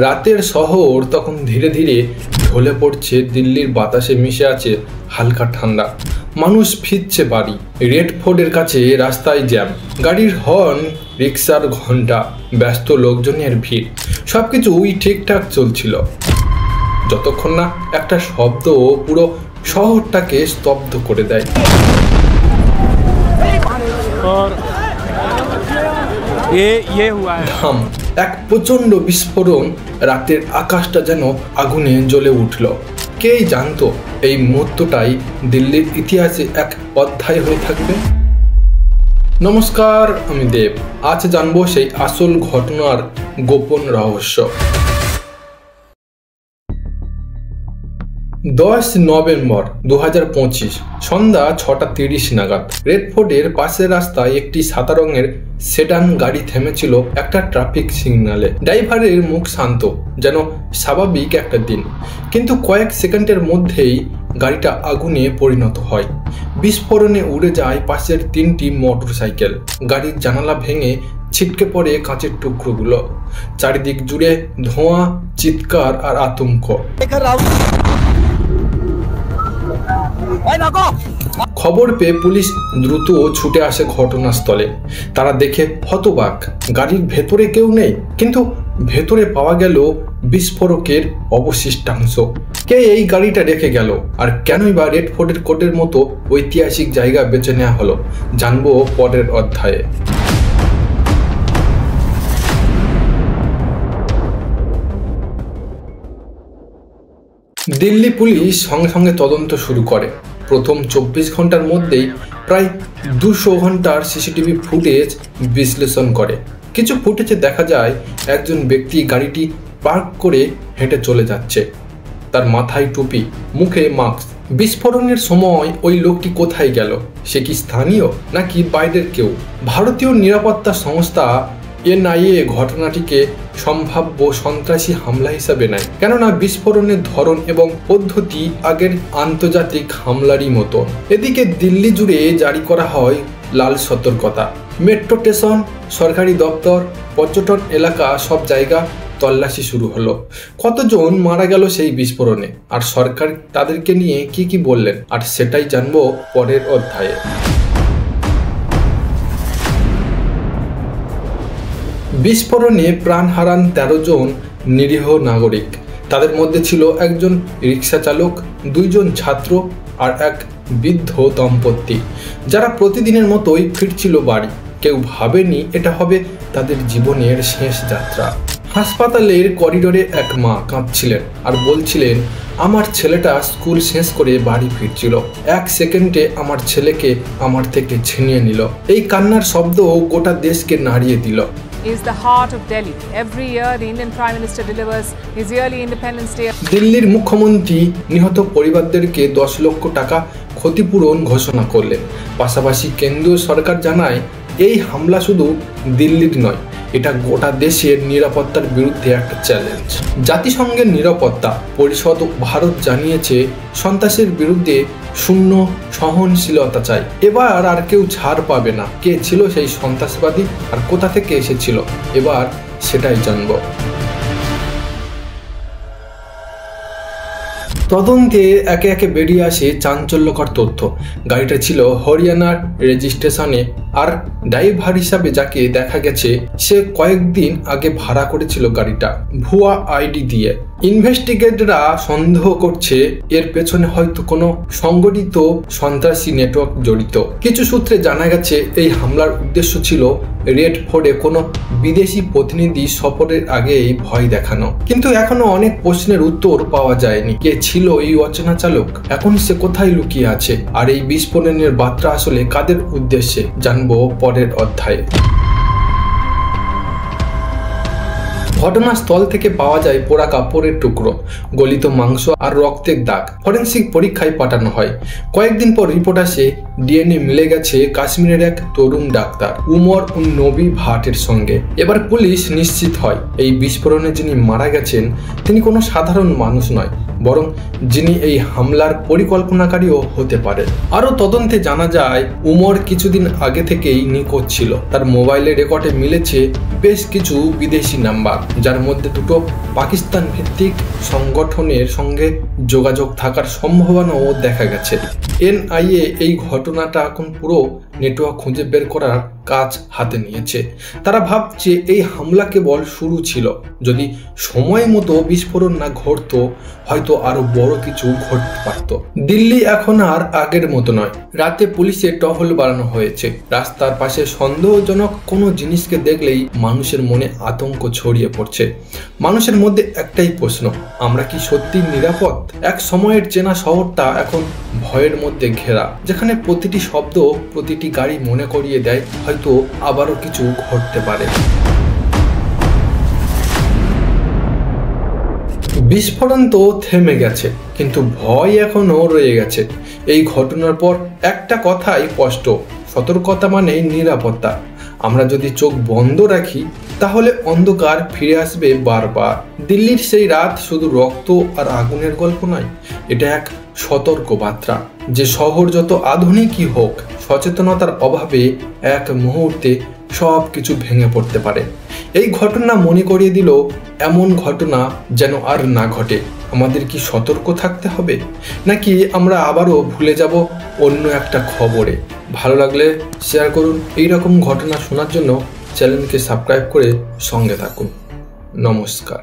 রাতের শহর তখন ধীরে ধীরে ঢলে পড়ছে, দিল্লির বাতাসে মিশে আছে হালকা ঠান্ডা। মানুষ ফিরছে বাড়ি, রেড ফোর্টের কাছে রাস্তায় জ্যাম, গাড়ির হর্ন, রিক্সার ঘন্টা, ব্যস্ত লোকজনের ভিড়, সবকিছুই ঠিকঠাক চলছিল, যতক্ষণ না একটা শব্দ পুরো শহরটাকে স্তব্ধ করে দেয়। ধাম, এক প্রচন্ড বিস্ফোরণ, রাতের আকাশটা যেন আগুনে জ্বলে উঠল। কেই জানতো এই মুহূর্তটাই দিল্লির ইতিহাসে এক অধ্যায় হয়ে থাকবে। নমস্কার, আমি দেব। আজ জানবো সেই আসল ঘটনার গোপন রহস্য। 10 নভেম্বর 2025 সন্ধ্যা 6:30 নাগাদ রেড ফোর্টের পাশের রাস্তায় একটি সাদা রঙের সেডান গাড়ি থেমেছিল একটা ট্রাফিক সিগন্যালে। ড্রাইভারের মুখ শান্ত, যেন স্বাভাবিক একটা দিন, কিন্তু কয়েক সেকেন্ডের মধ্যেই গাড়িটা আগুনে পরিণত হয়। বিস্ফোরণে উড়ে যায় পাশের 3টি মোটরসাইকেল, গাড়ির জানালা ভেঙে ছিটকে পড়ে কাঁচের টুকরোগুলো। চারিদিক জুড়ে ধোঁয়া, চিৎকার আর আতঙ্ক। খবর পেয়ে পুলিশ দ্রুত ছুটে আসে ঘটনাস্থলে। তারা দেখে হতবাক, গাড়ির ভেতরে কেউ নেই, কিন্তু ভেতরে পাওয়া গেল বিস্ফোরকের অবশিষ্টাংশ। কে এই গাড়িটা রেখে গেল, আর কেনই বা রেড ফোর্টের কোর্টের মতো ঐতিহাসিক জায়গা বেছে নেওয়া হলো, জানবো পরের অধ্যায়ে। দিল্লি পুলিশ সঙ্গে সঙ্গে তদন্ত শুরু করে। প্রথম 24 ঘন্টার মধ্যেই প্রায় 200 ঘন্টার সিসিটিভি ফুটেজ বিশ্লেষণ করে। কিছু ফুটেজে দেখা যায় একজন ব্যক্তি গাড়িটি পার্ক করে হেঁটে চলে যাচ্ছে, তার মাথায় টুপি, মুখে মাস্ক। বিস্ফোরণের সময় ওই লোকটি কোথায় গেল? সে কি স্থানীয় নাকি বাইরের কেউ? ভারতীয় নিরাপত্তা সংস্থা NIA ঘটনাটিকে সম্ভাব্য সন্ত্রাসী হামলা হিসাবে নেয়, কেননা বিস্ফোরণের ধরন এবং পদ্ধতি আগের আন্তর্জাতিক হামলারই মতো। এদিকে দিল্লি জুড়ে জারি করা হয় লাল সতর্কতা। মেট্রো স্টেশন, সরকারি দপ্তর, পর্যটন এলাকা, সব জায়গা তল্লাশি শুরু হলো। কতজন মারা গেল সেই বিস্ফোরণে, আর সরকার তাদেরকে নিয়ে কি বললেন, আর সেটাই জানবো পরের অধ্যায়ে। বিস্ফোরণে প্রাণ হারান 13 জন নিরীহ নাগরিক। তাদের মধ্যে ছিল একজন রিক্সা চালক, 2 জন ছাত্র আর এক বৃদ্ধ দম্পতি, যারা প্রতিদিনের মতোই ফিরছিল বাড়ি। কেউ ভাবেনি এটা হবে তাদের জীবনের শেষ যাত্রা। হাসপাতালের করিডোরে এক মা কাঁদছিলেন আর বলছিলেন, আমার ছেলেটা স্কুল শেষ করে বাড়ি ফিরছিল, 1 সেকেন্ডে আমার ছেলেকে আমার থেকে ছিনিয়ে নিল। এই কান্নার শব্দ গোটা দেশকে নাড়িয়ে দিল। Is the heart of Delhi. Every year, the Indian Prime Minister delivers his yearly Independence Day. দিল্লির মুখ্যমন্ত্রী নিহত পরিবারদেরকে 10 লক্ষ টাকা ক্ষতিপূরণ ঘোষণা করলেন। পাশাপাশি কেন্দ্রীয় সরকার জানায়, এই হামলা শুধু দিল্লির নয়, এটা গোটা দেশের নিরাপত্তার বিরুদ্ধে একটা চ্যালেঞ্জ। জাতিসংঘের নিরাপত্তা পরিষদ ভারত জানিয়েছে, সন্ত্রাসের বিরুদ্ধে শূন্য সহনশীলতা চাই। এবার আর কেউ ছাড় পাবে না। কে ছিল সেই সন্ত্রাসবাদী আর কোথা থেকে এসেছিল, এবার সেটাই জানবো। তদন্তে একে একে বেরিয়ে আসে চাঞ্চল্যকর তথ্য। গাড়িটা ছিল হরিয়ানার রেজিস্ট্রেশনে, আর ড্রাইভার হিসাবে যাকে দেখা গেছে সে কয়েকদিন আগে ভাড়া করেছিল গাড়িটা ভুয়া আইডি দিয়ে। ইনভেস্টিগেটররা সন্দেহ করছে এর পেছনে হয়তো কোনো সংগঠিত সন্ত্রাসী নেটওয়ার্ক জড়িত। কিছু সূত্রে জানা গেছে এই হামলার উদ্দেশ্য ছিল রেড ফোর্টে কোনো বিদেশি প্রতিনিধি সফরের আগেই ভয় দেখানো। কিন্তু এখনো অনেক প্রশ্নের উত্তর পাওয়া যায়নি। কে ছিল এই অচেনা চালক? এখন সে কোথায় লুকিয়ে আছে? আর এই বিস্ফোরণের বার্তা আসলে কাদের উদ্দেশ্যে, জানবো পরের অধ্যায়ে। ঘটনাস্থল থেকে পাওয়া যায় পোড়া কাপড়ের টুকরো, গলিত মাংস আর রক্তের দাগ। ফরেনসিক পরীক্ষায় পাঠানো হয়। কয়েকদিন পর রিপোর্ট আসে DNA মিলে গেছে কাশ্মীরের এক তরুণ ডাক্তার উমর নবী ভাটের সঙ্গে। এবার পুলিশ নিশ্চিত হয় এই বিস্ফোরণে যিনি মারা গেছেন তিনি কোনো সাধারণ মানুষ নয়, বরং যিনি এই হামলার পরিকল্পনাকারীও হতে পারে। আরও তদন্তে জানা যায় উমর কিছুদিন আগে থেকেই নিখোঁজ ছিল। তার মোবাইলের রেকর্ডে মিলেছে বেশ কিছু বিদেশি নাম্বার, যার মধ্যে দুটো পাকিস্তান ভিত্তিক সংগঠনের সঙ্গে যোগাযোগ থাকার সম্ভাবনাও দেখা গেছে। এনআইএ এই ঘটনাটা এখন পুরো নেটওয়ার্ক খুঁজে বের করার কাজ হাতে নিয়েছে। তারা ভাবছে এই হামলা কেবল শুরু ছিল, যদি সময় মতো বিস্ফোরণ না ঘটতো হয়তো আরো বড় কিছু ঘটতে পারত। দিল্লি এখন আর আগের মতো নয়। রাতে পুলিশের টহল বাড়ানো হয়েছে। রাস্তার পাশে সন্দেহজনক কোনো জিনিসকে দেখলেই মানুষের মনে আতঙ্ক ছড়িয়ে পড়ছে। মানুষের মধ্যে একটাই প্রশ্ন, আমরা কি সত্যি নিরাপদ? এক সময়ের চেনা শহরটা এখন ভয়ের মধ্যে ঘেরা, যেখানে প্রতিটি শব্দ, প্রতিটি গাড়ি মনে করিয়ে দেয় হয়তো আবারও কিছু ঘটতে পারে। বিস্ফোরণ তো থেমে গেছে, কিন্তু ভয় এখনো রয়ে গেছে। এই ঘটনার পর একটা কথাই স্পষ্ট, সতর্কতা মানে নিরাপত্তা। আমরা যদি চোখ বন্ধ রাখি তাহলে অন্ধকার ফিরে আসবে বারবার। দিল্লির সেই রাত শুধু রক্ত আর আগুনের গল্প নয়, এটা এক সতর্ক বার্তা যে শহর যত আধুনিকই হোক, সচেতনতার অভাবে এক মুহূর্তে সব কিছু ভেঙে পড়তে পারে। এই ঘটনা মনে করিয়ে দিল এমন ঘটনা যেন আর না ঘটে। আমাদের কি সতর্ক থাকতে হবে, নাকি আমরা আবারও ভুলে যাব অন্য একটা খবরে? ভালো লাগলে শেয়ার করুন। এই রকম ঘটনা শোনার জন্য চ্যানেলকে সাবস্ক্রাইব করে সঙ্গে থাকুন। নমস্কার।